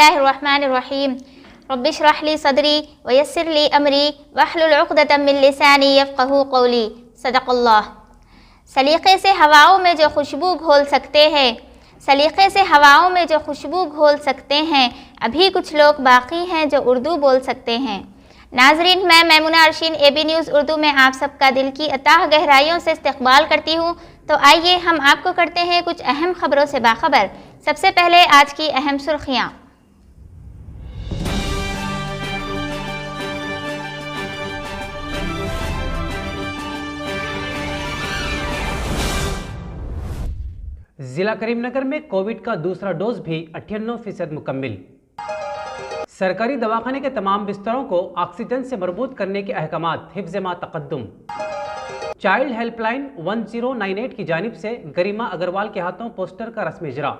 اللہ الرحمن الرحیم رب اشرح لی صدری ویسر لی امری واحلل عقدۃ من لسانی یفقہوا قولی. صدق اللہ. سلیقے سے ہواؤں میں جو خوشبو گھول سکتے ہیں، سلیقے سے ہواؤں میں جو خوشبو گھول سکتے ہیں، ابھی کچھ لوگ باقی ہیں جو اردو بول سکتے ہیں. ناظرین، میں میمونہ ارشین اے بی نیوز اردو میں آپ سب کا دل کی اتاہ گہرائیوں سے استقبال کرتی ہوں. تو آئیے ہم آپ کو کرتے ہیں کچھ اہم خبروں سے باخبر. سب سے پہلے آج کی اہم سرخیاں. ضلع کریم نگر میں کووڈ کا دوسرا ڈوز بھی 98% مکمل. سرکاری دواخانے کے تمام بستروں کو آکسیجن سے مربوط کرنے کے احکامات. حفظ ما تقدم. چائلڈ ہیلپ لائن 1098 کی جانب سے گریما اگروال کے ہاتھوں پوسٹر کا رسم اجرا.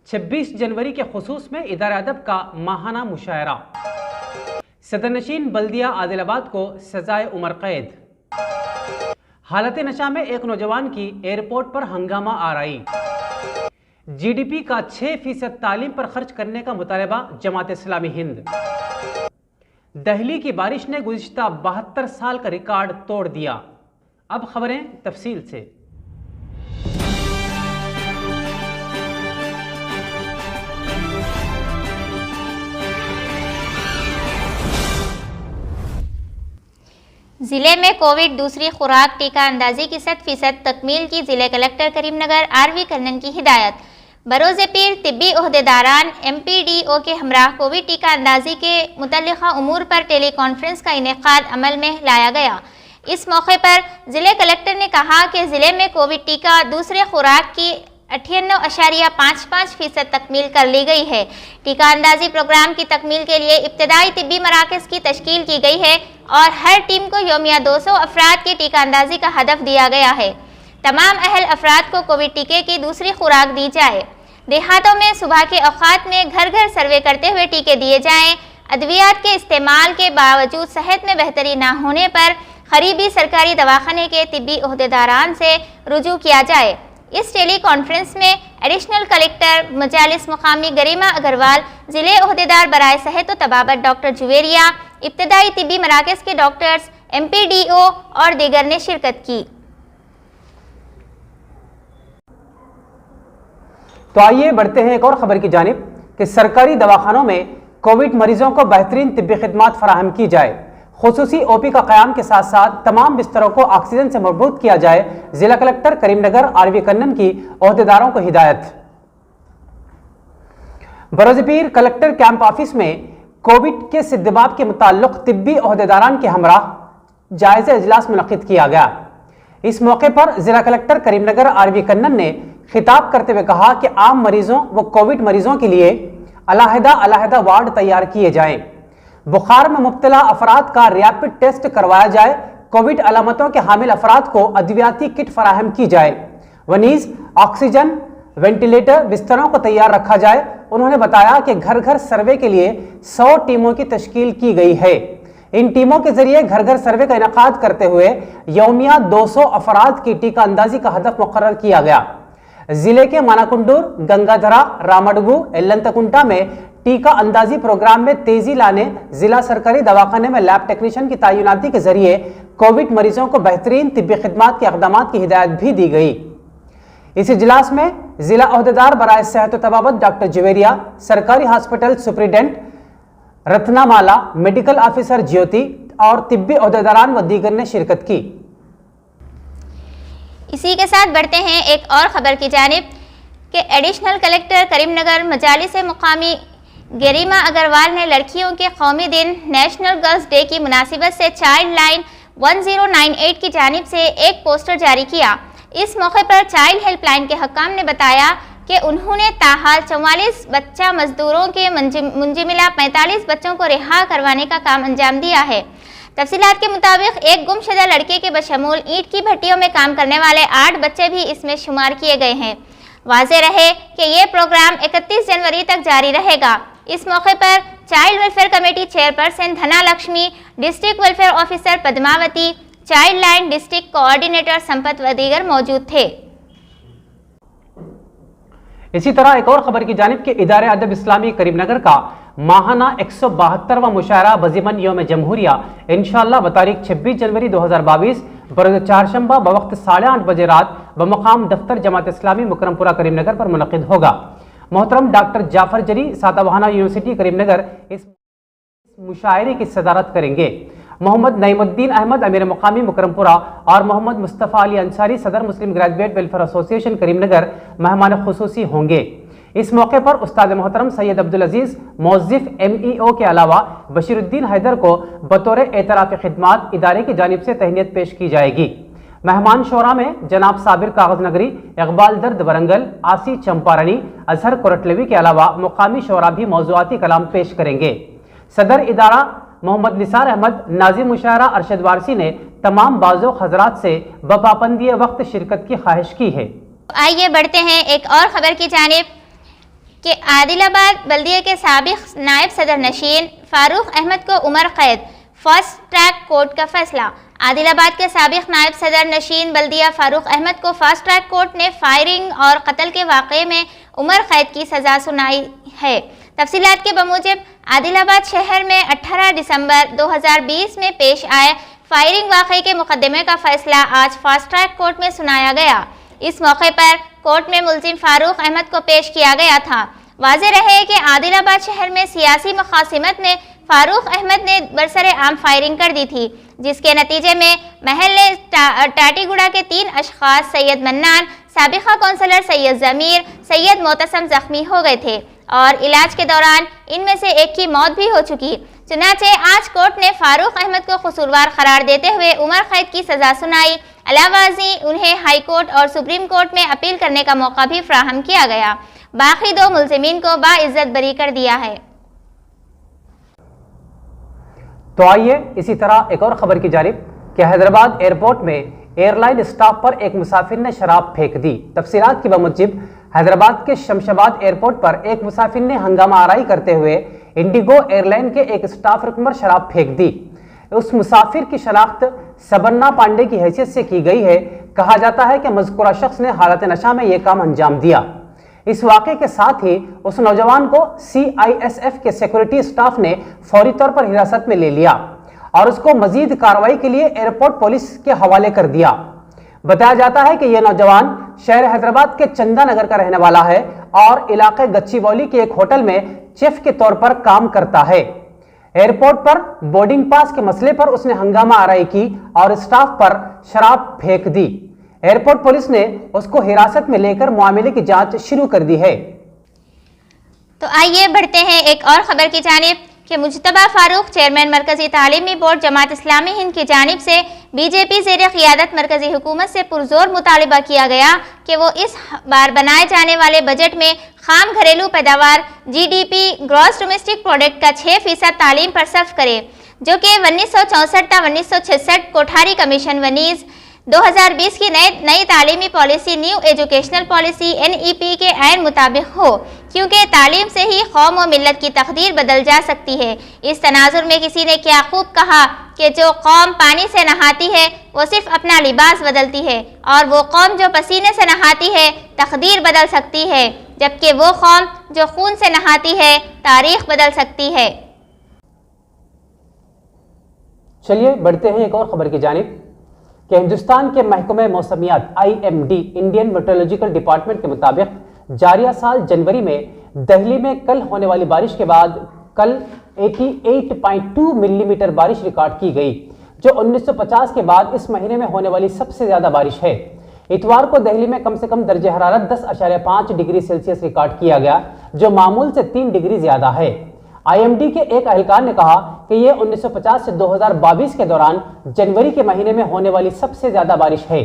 26 جنوری کے خصوص میں ادارہ ادب کا ماہانہ مشاعرہ. صدر نشین بلدیہ عادل آباد کو سزائے عمر قید. حالت نشہ میں ایک نوجوان کی ایئرپورٹ پر ہنگامہ آرائی. جی ڈی پی کا 6% تعلیم پر خرچ کرنے کا مطالبہ جماعت اسلامی ہند. دہلی کی بارش نے گزشتہ 72 سال کا ریکارڈ توڑ دیا. اب خبریں تفصیل سے. ضلع میں کووڈ دوسری خوراک ٹیکہ اندازی کی 100% تکمیل کی ضلع collector Karimnagar R V Kannan کی ہدایت. بروز پیر طبی عہدیداران ایم پی ڈی او کے ہمراہ کووڈ ٹیکہ اندازی کے متعلقہ امور پر ٹیلی کانفرنس کا انعقاد عمل میں لایا گیا. اس موقع پر ضلع کلکٹر نے کہا کہ ضلع میں کووڈ ٹیکہ دوسرے خوراک کی 98.55% تکمیل کر لی گئی ہے. ٹیکہ اندازی پروگرام کی تکمیل کے لیے ابتدائی طبی مراکز کی تشکیل کی گئی ہے اور ہر ٹیم کو یومیہ 200 افراد کی ٹیکہ اندازی کا ہدف دیا گیا ہے. تمام اہل افراد کو کووڈ ٹیکے کی دوسری خوراک دی جائے. دیہاتوں میں صبح کے اوقات میں گھر گھر سروے کرتے ہوئے ٹیکے دیے جائیں. ادویات کے استعمال کے باوجود صحت میں بہتری نہ ہونے پر قریبی سرکاری دواخانے کے طبی عہدیداران سے رجوع کیا جائے. اس ٹیلی کانفرنس میں ایڈیشنل کلکٹر مجالس مقامی گریما اگروال، ضلع عہدیدار برائے صحت و طبابت ڈاکٹر جویریہ، ابتدائی طبی مراکز کے doctors, M P D O اور دیگر نے شرکت کی. تو آئیے بڑھتے ہیں ایک اور خبر کی جانب کہ سرکاری دواخانوں میں کووڈ مریضوں کو بہترین طبی خدمات فراہم کی جائے. خصوصی او پی کا قیام کے ساتھ ساتھ تمام بستروں کو آکسیجن سے مربوط کیا جائے. ضلع collector Karimnagar R V Kannan کی عہدیداروں کو ہدایت. بروز پیر کلکٹر کیمپ آفس میں کووڈ کے سدباب کے متعلق طبی عہدیداران کے ہمراہ جائزہ اجلاس منعقد کیا گیا. اس موقع پر ضلع collector Karimnagar R V Kannan نے خطاب کرتے ہوئے کہا کہ عام مریضوں و کووڈ مریضوں کے لیے علیحدہ وارڈ تیار کیے جائیں. بخار میں مبتلا افراد کا ریپڈ ٹیسٹ کروایا جائے. کووڈ علامتوں کے حامل افراد کو ادویاتی کٹ فراہم کی جائے. ونیز آکسیجن وینٹیلیٹر بستروں کو تیار رکھا جائے. انہوں نے بتایا کہ گھر گھر سروے کے لیے 100 ٹیموں کی تشکیل کی گئی ہے. ان ٹیموں کے ذریعے گھر گھر سروے کا انعقاد کرتے ہوئے یومیہ 200 افراد کی ٹیکہ اندازی کا ہدف مقرر کیا گیا. ضلع کے ماناکنڈور، گنگادھرا، رامڈگو، ایلنتکنٹا میں ٹیکہ اندازی پروگرام میں تیزی لانے ضلع سرکاری دواخانے میں لیب ٹیکنیشین کی تعیناتی کے ذریعے کووڈ مریضوں کو بہترین طبی خدمات کے اقدامات کی ہدایت بھی دی گئی. اس اجلاس میں ضلع عہدیدار برائے صحت و طبابت ڈاکٹر جویریہ، سرکاری ہاسپٹل سپرنٹینڈنٹ رتنا مالا، میڈیکل آفیسر جیوتی اور طبی عہدیداران و دیگر نے شرکت کی. اسی کے ساتھ بڑھتے ہیں ایک اور خبر کی جانب کہ ایڈیشنل کلکٹر کریم نگر مجالس مقامی گریما اگروال نے لڑکیوں کے قومی دن نیشنل گرلز ڈے کی مناسبت سے چائلڈ لائن 1098 کی جانب سے ایک پوسٹر جاری کیا. اس موقع پر چائلڈ ہیلپ لائن کے حکام نے بتایا کہ انہوں نے تاحال 44 بچہ مزدوروں کے منجملہ 45 بچوں کو رہا کروانے کا کام انجام دیا ہے. تفصیلات کے مطابق ایک گمشدہ لڑکے کے بشمول اینٹ کی بھٹیوں میں کام کرنے والے 8 بچے بھی اس میں شمار کیے گئے ہیں. واضح رہے کہ یہ پروگرام 31 جنوری تک جاری رہے گا. اس موقع پر child welfare committee chairperson Dhana Lakshmi, district welfare officer Padmavathi, childline district coordinator Sampath و دیگر موجود تھے. इसी तरह एक और खबर की जानिब के इदारे अदब इस्लामी करीमनगर का माहाना 172वां मुशायरा बज़ीमन यौम जमहूरिया इंशाअल्लाह बतारीख 26 जनवरी 2022 बरोज़ चारशंबा बवक्त 8:30 बजे रात बमकाम दफ्तर जमात इस्लामी मुकरमपुरा करीमनगर पर मुनक़िद होगा। मोहतरम डॉक्टर जाफर जरी सातवाहाना यूनिवर्सिटी करीमनगर इस मुशायरे की सदारत करेंगे। मोहम्मद नईमुद्दीन अहमद अमीर मुकामी मुकरमपुरा और मोहम्मद मुस्तफ़ा अली अंसारी सदर मुस्लिम ग्रेजुएट वेलफेयर एसोसिएशन करीमनगर मेहमान खुसूसी होंगे। इस मौके पर उस्ताद मोहतरम सैयद अब्दुल अजीज मौज़िफ़ MEO के अलावा बशीरुद्दीन हैदर को बतौर एतराफ़ खिदमात इदारे की जानिब से तहनीत पेश की जाएगी। मेहमान शोरा में जनाब साबिर कागज नगरी, इकबाल दर्द वरंगल, आसी चंपारनी, अजहर कोरटलवी के अलावा मुकामी शोरा भी मौज़ूआती कलाम पेश करेंगे। सदर इदारा मोहम्मद निसार अहमद नाज़िम मुशायरा अरशद वारसी ने तमाम बाज़ो हजरात से बपाबंदी वक्त शिरकत की ख्वाहिश की है। आइए बढ़ते हैं एक और खबर की जानिब कि आदिलाबाद बल्दिया के साबिक नायब सदर नशीन फारूक अहमद को उम्र कैद, फास्ट ट्रैक कोर्ट का फैसला। आदिलाबाद के साबिक नायब सदर नशीन बल्दिया फारूक अहमद को फास्ट ट्रैक कोर्ट ने फायरिंग और कत्ल के वाक़े में उम्र कैद की सज़ा सुनाई है। तफसीलात के बमूजिब आदिलाबाद शहर में 18 दिसंबर 2020 में पेश आए फायरिंग वाक़े के मुकदमे का फैसला आज फास्ट ट्रैक कोर्ट में सुनाया गया। इस मौके पर कोर्ट में मुल्जिम फारूक अहमद को पेश किया गया था। वाज़ेह रहे कि आदिलाबाद शहर में सियासी मुखासिमत में फारूक अहमद ने बरसरे आम फायरिंग कर दी थी, जिसके नतीजे में महल्ले टाटीगुड़ा के 3 अशखास सैयद मन्नान, साबिका कौंसलर सैयद ज़मीर, सैयद मोतसम जख्मी हो गए थे और इलाज के दौरान इनमें से एक की मौत भी हो चुकी। चुनाचे आज कोर्ट ने फारूक अहमद को कसूरवार करार देते हुए उम्र कैद की सज़ा सुनाई। अलावाजी उन्हें हाई कोर्ट और सुप्रीम कोर्ट में अपील करने का मौका भी फ्राहम किया गया। बाकी 2 मुल्जिमीन को बाइज्जत बरी कर दिया है। तो आइए इसी तरह एक और खबर की जानिब कि हैदराबाद एयरपोर्ट में एयरलाइन स्टाफ पर एक मुसाफिर ने शराब फेंक दी। तफसीलात के बमुजिब हैदराबाद के शमशाबाद एयरपोर्ट पर एक मुसाफिर ने हंगामा आराई करते हुए इंडिगो एयरलाइन के एक स्टाफ रुकन पर शराब फेंक दी। उस मुसाफिर की शनाख्त सबन्ना पांडे की हैसियत से की गई है। कहा जाता है कि मज़कूरा शख्स ने हालत नशा में यह काम अंजाम दिया। इस वाक़े के साथ ही उस नौजवान को CISF के सिक्योरिटी स्टाफ ने फौरी तौर पर हिरासत में ले लिया और उसको मजीद कार्रवाई के लिए एयरपोर्ट पुलिस के हवाले कर दिया। बताया जाता है कि यह नौजवान शहर हैदराबाद के चंदा नगर का रहने वाला है और इलाके गच्चीबौली के एक होटल में चेफ के तौर पर काम करता है। एयरपोर्ट पर बोर्डिंग पास के मसले पर उसने हंगामा आराई की और स्टाफ पर शराब फेंक दी। एयरपोर्ट पुलिस ने उसको हिरासत में लेकर मामले की जांच शुरू कर दी है। तो आइए बढ़ते हैं एक और खबर की जानिब कि मुजतबा फारूक चेयरमैन मरकजी तालीमी बोर्ड जमात इस्लामी हिंद की जानिब से BJP ज़ेर क़ियादत मरकजी हुकूमत से पुरजोर मुतालिबा किया गया कि वो इस बार बनाए जाने वाले बजट में खाम घरेलू पैदावार GDP ग्रॉस डोमेस्टिक प्रोडक्ट का 6% तालीम पर सर्फ करे, जो कि 1964-1966 कोठारी कमीशन वनीज़ 2020 की नई तालीमी policy new educational policy NEP के ऐन मुताबिक हो, क्योंकि तालीम से ही कौम और मिल्लत की तकदीर बदल जा सकती है। इस तनाजुर में किसी ने क्या खूब कहा कि जो कौम पानी से नहाती है वो सिर्फ अपना लिबास बदलती है और वो कौम जो पसीने से नहाती है तकदीर बदल सकती है, जबकि वो कौम जो खून से नहाती है तारीख बदल सकती है। चलिए बढ़ते हैं एक और खबर की जानिब कि हिंदुस्तान के महकमे मौसमियात IMD इंडियन मेट्रोलॉजिकल डिपार्टमेंट के मुताबिक जारिया साल जनवरी में दिल्ली में कल होने वाली बारिश के बाद कल 88.2 मिलीमीटर बारिश रिकॉर्ड की गई, जो 1950 के बाद इस महीने में होने वाली सबसे ज्यादा बारिश है। इतवार को दिल्ली में कम से कम दर्जे हरारत 10.5 डिग्री सेल्सियस रिकॉर्ड किया गया, जो मामूल से 3 डिग्री ज्यादा है। IMD के एक अहलकार ने कहा कि यह 1950 से 2022 के दौरान जनवरी के महीने में होने वाली सबसे ज्यादा बारिश है।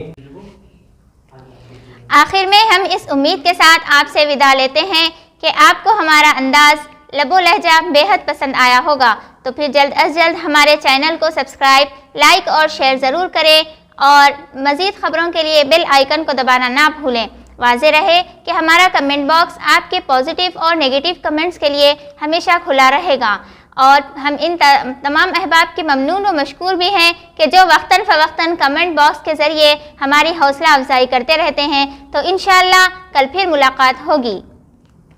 आखिर में हम इस उम्मीद के साथ आपसे विदा लेते हैं कि आपको हमारा अंदाज लबो लहजा बेहद पसंद आया होगा। तो फिर जल्द अज जल्द हमारे चैनल को सब्सक्राइब, लाइक और शेयर ज़रूर करें और मज़ीद ख़बरों के लिए बेल आइकन को दबाना ना भूलें। वाज़ेह रहे कि हमारा कमेंट बॉक्स आपके पॉजिटिव और नेगेटिव कमेंट्स के लिए हमेशा खुला रहेगा और हम इन तमाम अहबाब के ममनून व मशकूर भी हैं कि जो वक्तन फ़वक्तन कमेंट बॉक्स के ज़रिए हमारी हौसला अफजाई करते रहते हैं। तो इंशाअल्लाह कल फिर मुलाकात होगी।